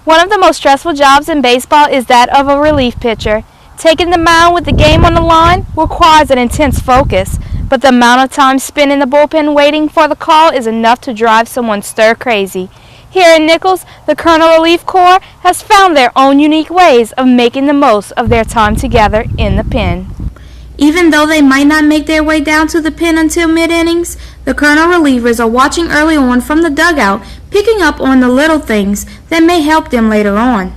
One of the most stressful jobs in baseball is that of a relief pitcher. Taking the mound with the game on the line requires an intense focus, but the amount of time spent in the bullpen waiting for the call is enough to drive someone stir crazy. Here in Nicholls, the Colonel Relief Corps has found their own unique ways of making the most of their time together in the pen. Even though they might not make their way down to the pen until mid-innings, the Colonel relievers are watching early on from the dugout, picking up on the little things that may help them later on.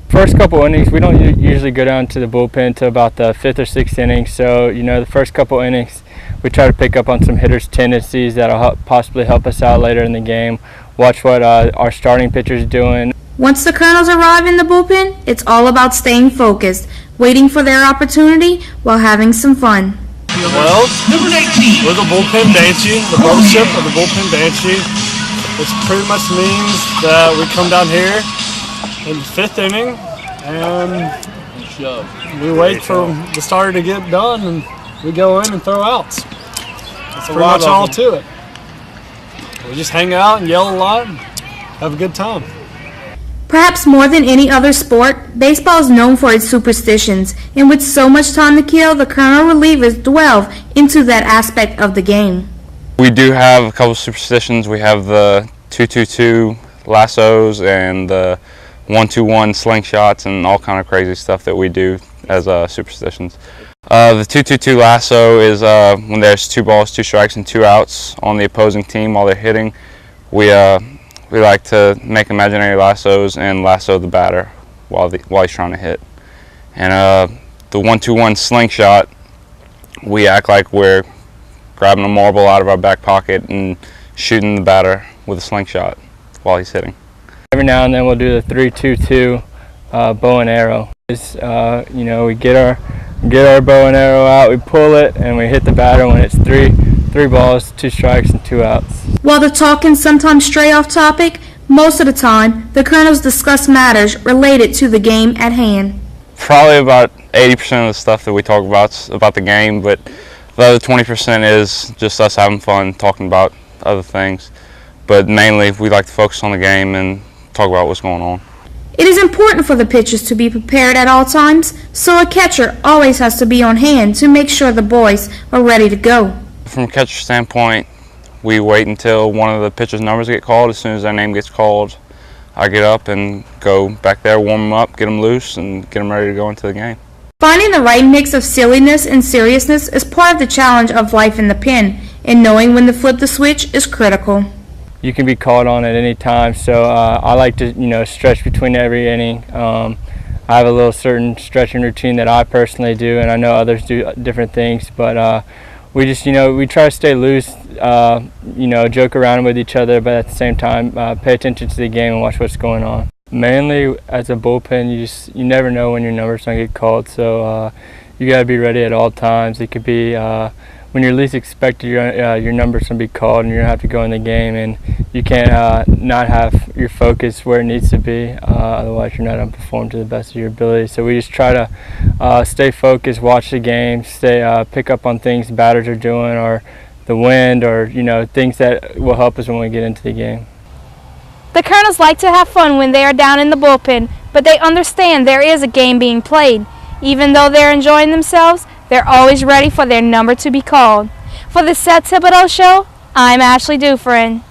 First couple innings, we don't usually go down to the bullpen until about the 5th or 6th inning. So, the first couple innings, we try to pick up on some hitters' tendencies that'll possibly help us out later in the game. Watch what our starting pitcher's doing. Once the Colonels arrive in the bullpen, it's all about staying focused, waiting for their opportunity while having some fun. Well, we're the bullpen banshee, the mothership of the bullpen banshee. Which pretty much means that we come down here in the 5th inning and we wait for the starter to get done and we go in and throw outs. That's pretty much all to it. We just hang out and yell a lot and have a good time. Perhaps more than any other sport, baseball is known for its superstitions, and with so much time to kill, the Colonel relievers delve into that aspect of the game. We do have a couple of superstitions. We have the 2-2-2 lassos and the 1-2-1 slingshots and all kind of crazy stuff that we do as superstitions. The 2-2-2 lasso is when there's 2 balls, 2 strikes, and 2 outs on the opposing team while they're hitting. We like to make imaginary lassos and lasso the batter while he's trying to hit. And the 1-2-1 slingshot, we act like we're grabbing a marble out of our back pocket and shooting the batter with a slingshot while he's hitting. Every now and then we'll do the 3-2-2 bow and arrow. We get our bow and arrow out, we pull it, and we hit the batter when it's three balls, 2 strikes, and 2 outs. While the talk can sometimes stray off topic, most of the time the Colonels discuss matters related to the game at hand. Probably about 80% of the stuff that we talk about's about the game, but the other 20% is just us having fun, talking about other things. But mainly we like to focus on the game and talk about what's going on. It is important for the pitchers to be prepared at all times, so a catcher always has to be on hand to make sure the boys are ready to go. From a catcher standpoint, we wait until one of the pitchers' numbers get called. As soon as their name gets called, I get up and go back there, warm them up, get them loose, and get them ready to go into the game. Finding the right mix of silliness and seriousness is part of the challenge of life in the pen, and knowing when to flip the switch is critical. You can be called on at any time, so I like to stretch between every inning. I have a little certain stretching routine that I personally do, and I know others do different things, but we just we try to stay loose, joke around with each other, but at the same time pay attention to the game and watch what's going on. Mainly as a bullpen, you never know when your number's gonna get called, so you gotta be ready at all times. It could be when you're least expected, your number's gonna be called, and you're gonna have to go in the game, and you can't not have your focus where it needs to be. Otherwise, you're not gonna perform to the best of your ability. So we just try to stay focused, watch the game, pick up on things batters are doing, or the wind, or things that will help us when we get into the game. The Colonels like to have fun when they are down in the bullpen, but they understand there is a game being played. Even though they're enjoying themselves, they're always ready for their number to be called. For the Seth Thibodeau Show, I'm Ashley Dufresne.